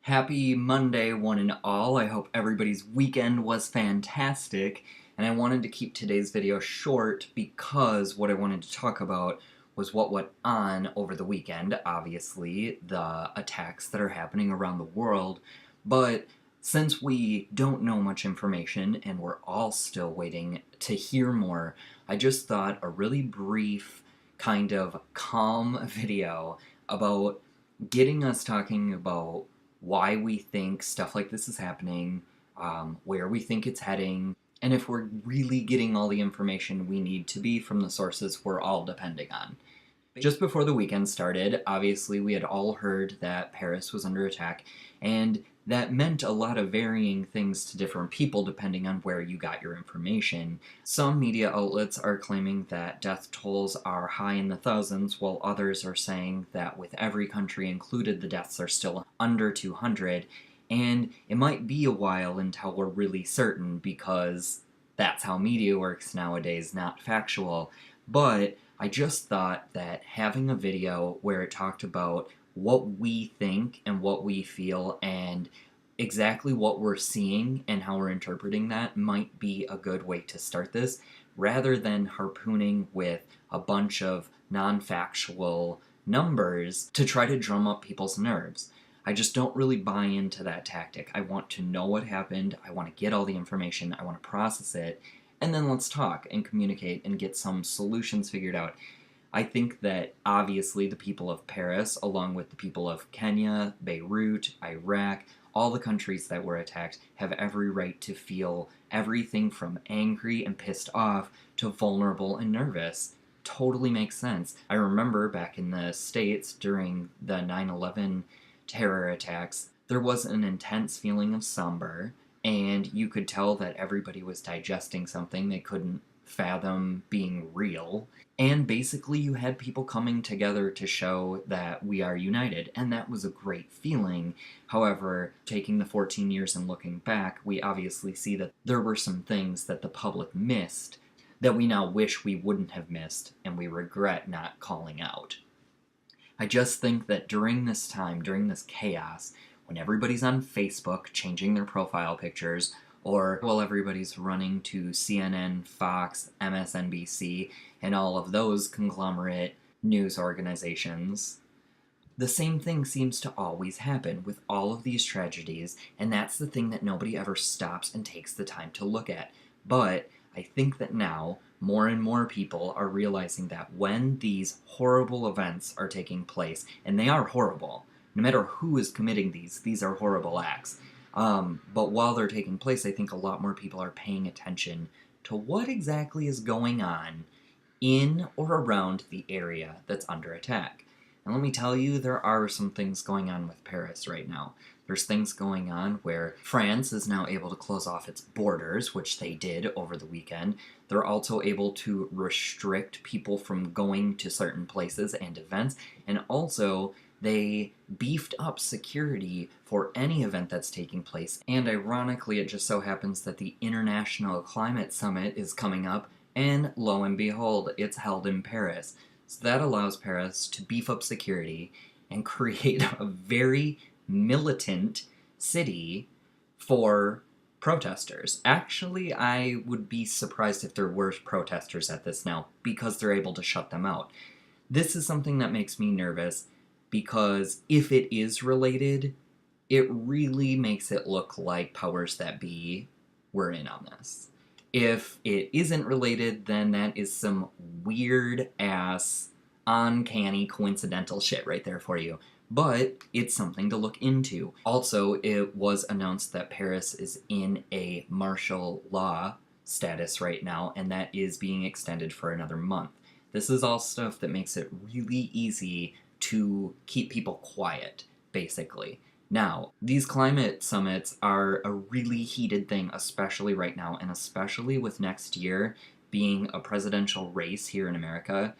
Happy Monday, one and all. I hope everybody's weekend was fantastic. And I wanted to keep today's video short because what I wanted to talk about was what went on over the weekend. Obviously, the attacks that are happening around the world. But since we don't know much information and we're all still waiting to hear more, I just thought a really brief, kind of calm video about getting us talking about why we think stuff like this is happening, where we think it's heading, and if we're really getting all the information we need to be from the sources we're all depending on. Just before the weekend started, obviously we had all heard that Paris was under attack, and that meant a lot of varying things to different people depending on where you got your information. Some media outlets are claiming that death tolls are high in the thousands, while others are saying that with every country included, the deaths are still under 200, and it might be a while until we're really certain because that's how media works nowadays, not factual. But I just thought that having a video where it talked about what we think and what we feel and exactly what we're seeing and how we're interpreting that might be a good way to start this, rather than harpooning with a bunch of non-factual numbers to try to drum up people's nerves. I just don't really buy into that tactic. I want to know what happened, I want to get all the information, I want to process it, and then let's talk and communicate and get some solutions figured out. I think that obviously the people of Paris, along with the people of Kenya, Beirut, Iraq, all the countries that were attacked, have every right to feel everything from angry and pissed off to vulnerable and nervous. Totally makes sense. I remember back in the States during the 9/11 terror attacks, there was an intense feeling of somber, and you could tell that everybody was digesting something they couldn't fathom being real. And basically, you had people coming together to show that we are united, and that was a great feeling. However, taking the 14 years and looking back, we obviously see that there were some things that the public missed that we now wish we wouldn't have missed, and we regret not calling out. I just think that during this time, during this chaos, when everybody's on Facebook changing their profile pictures, or while everybody's running to CNN, Fox, MSNBC, and all of those conglomerate news organizations, the same thing seems to always happen with all of these tragedies, and that's the thing that nobody ever stops and takes the time to look at. But I think that now more and more people are realizing that when these horrible events are taking place, and they are horrible, no matter who is committing these are horrible acts. But while they're taking place, I think a lot more people are paying attention to what exactly is going on in or around the area that's under attack. And let me tell you, there are some things going on with Paris right now. There's things going on where France is now able to close off its borders, which they did over the weekend. They're also able to restrict people from going to certain places and events, and also they beefed up security for any event that's taking place. And ironically, it just so happens that the International Climate Summit is coming up, and lo and behold, it's held in Paris. So that allows Paris to beef up security and create a very militant city for protesters. Actually, I would be surprised if there were protesters at this now, because they're able to shut them out. This is something that makes me nervous, because if it is related, it really makes it look like powers that be were in on this. If it isn't related, then that is some weird ass, uncanny, coincidental shit right there for you. But it's something to look into. Also, it was announced that Paris is in a martial law status right now, and that is being extended for another month. This is all stuff that makes it really easy to keep people quiet, basically. Now, these climate summits are a really heated thing, especially right now, and especially with next year being a presidential race here in America.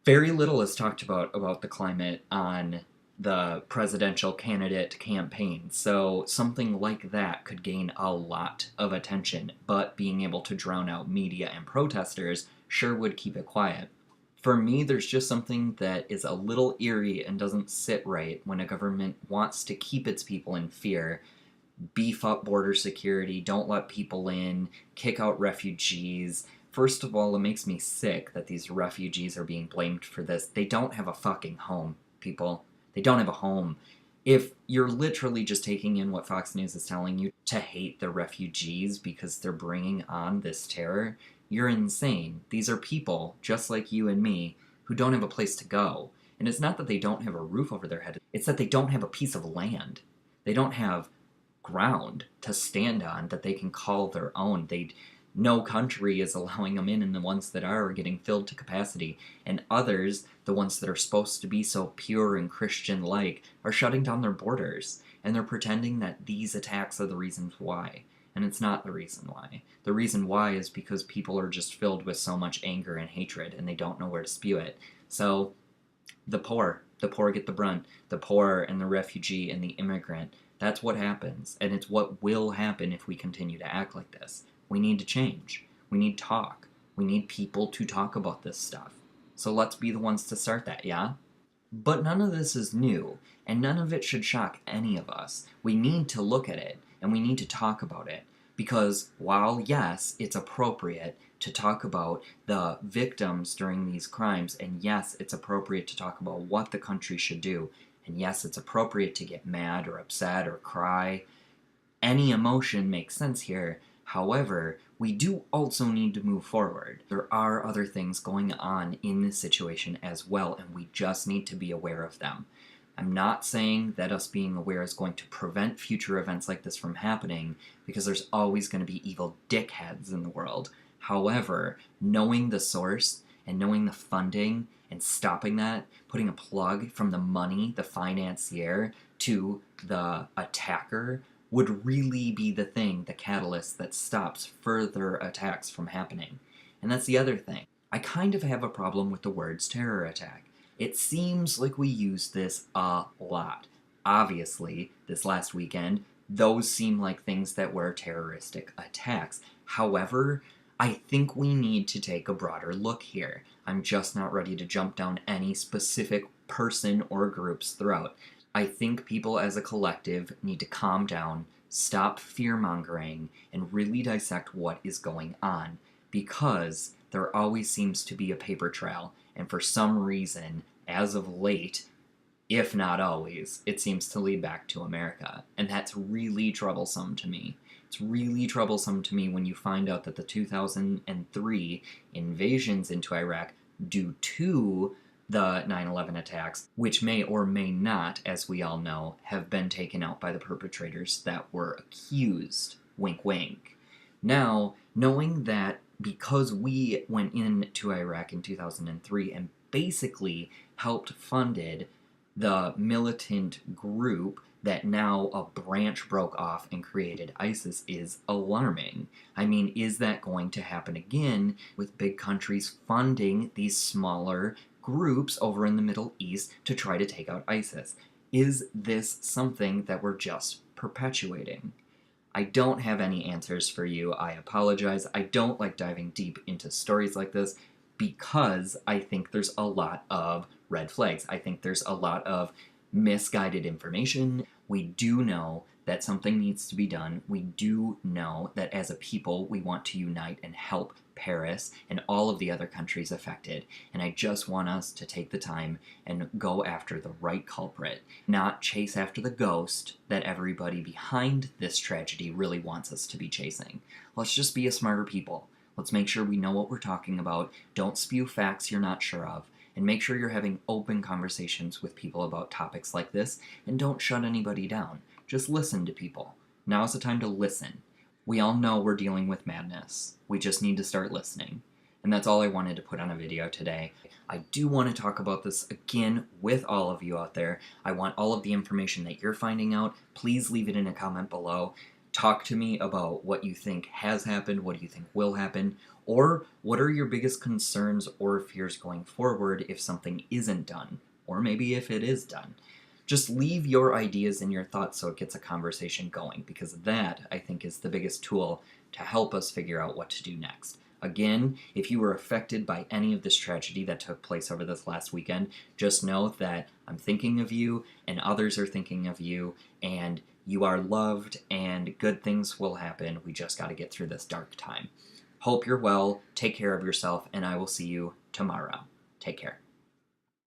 Very little is talked about the climate on the presidential candidate campaign, so something like that could gain a lot of attention, but being able to drown out media and protesters sure would keep it quiet. For me, there's just something that is a little eerie and doesn't sit right when a government wants to keep its people in fear, beef up border security, don't let people in, kick out refugees. First of all, it makes me sick that these refugees are being blamed for this. They don't have a fucking home, people. They don't have a home. If you're literally just taking in what Fox News is telling you to hate the refugees because they're bringing on this terror, you're insane. These are people, just like you and me, who don't have a place to go. And it's not that they don't have a roof over their head, it's that they don't have a piece of land. They don't have ground to stand on that they can call their own. No country is allowing them in, and the ones that are getting filled to capacity. And others, the ones that are supposed to be so pure and Christian-like, are shutting down their borders. And they're pretending that these attacks are the reasons why. And it's not the reason why. The reason why is because people are just filled with so much anger and hatred, and they don't know where to spew it. So, the poor get the brunt. The poor and the refugee and the immigrant. That's what happens, and it's what will happen if we continue to act like this. We need to change. We need talk. We need people to talk about this stuff. So let's be the ones to start that, yeah? But none of this is new, and none of it should shock any of us. We need to look at it, and we need to talk about it. Because while, yes, it's appropriate to talk about the victims during these crimes, and yes, it's appropriate to talk about what the country should do, and yes, it's appropriate to get mad or upset or cry, any emotion makes sense here. However, we do also need to move forward. There are other things going on in this situation as well, and we just need to be aware of them. I'm not saying that us being aware is going to prevent future events like this from happening, because there's always going to be evil dickheads in the world. However, knowing the source and knowing the funding and stopping that, putting a plug from the money, the financier, to the attacker, would really be the thing, the catalyst that stops further attacks from happening. And that's the other thing. I kind of have a problem with the words terror attack. It seems like we use this a lot. Obviously, this last weekend, those seem like things that were terroristic attacks. However, I think we need to take a broader look here. I'm just not ready to jump down any specific person or group's throat. I think people as a collective need to calm down, stop fear-mongering, and really dissect what is going on, because there always seems to be a paper trail, and for some reason, as of late, if not always, it seems to lead back to America, and that's really troublesome to me. It's really troublesome to me when you find out that the 2003 invasions into Iraq, due to the 9/11 attacks, which may or may not, as we all know, have been taken out by the perpetrators that were accused. Wink, wink. Now, knowing that because we went into Iraq in 2003 and basically helped funded the militant group that now a branch broke off and created ISIS is alarming. I mean, is that going to happen again with big countries funding these smaller groups over in the Middle East to try to take out ISIS? Is this something that we're just perpetuating? I don't have any answers for you. I apologize. I don't like diving deep into stories like this because I think there's a lot of red flags. I think there's a lot of misguided information. We do know that something needs to be done. We do know that as a people, we want to unite and help Paris and all of the other countries affected. And I just want us to take the time and go after the right culprit, not chase after the ghost that everybody behind this tragedy really wants us to be chasing. Let's just be a smarter people. Let's make sure we know what we're talking about. Don't spew facts you're not sure of. And make sure you're having open conversations with people about topics like this, and don't shut anybody down. Just listen to people. Now's the time to listen. We all know we're dealing with madness. We just need to start listening. And that's all I wanted to put on a video today. I do want to talk about this again with all of you out there. I want all of the information that you're finding out. Please leave it in a comment below. Talk to me about what you think has happened, what do you think will happen, or what are your biggest concerns or fears going forward if something isn't done, or maybe if it is done. Just leave your ideas and your thoughts so it gets a conversation going, because that, I think, is the biggest tool to help us figure out what to do next. Again, if you were affected by any of this tragedy that took place over this last weekend, just know that I'm thinking of you and others are thinking of you, and you are loved and good things will happen. We just got to get through this dark time. Hope you're well, take care of yourself, and I will see you tomorrow. Take care.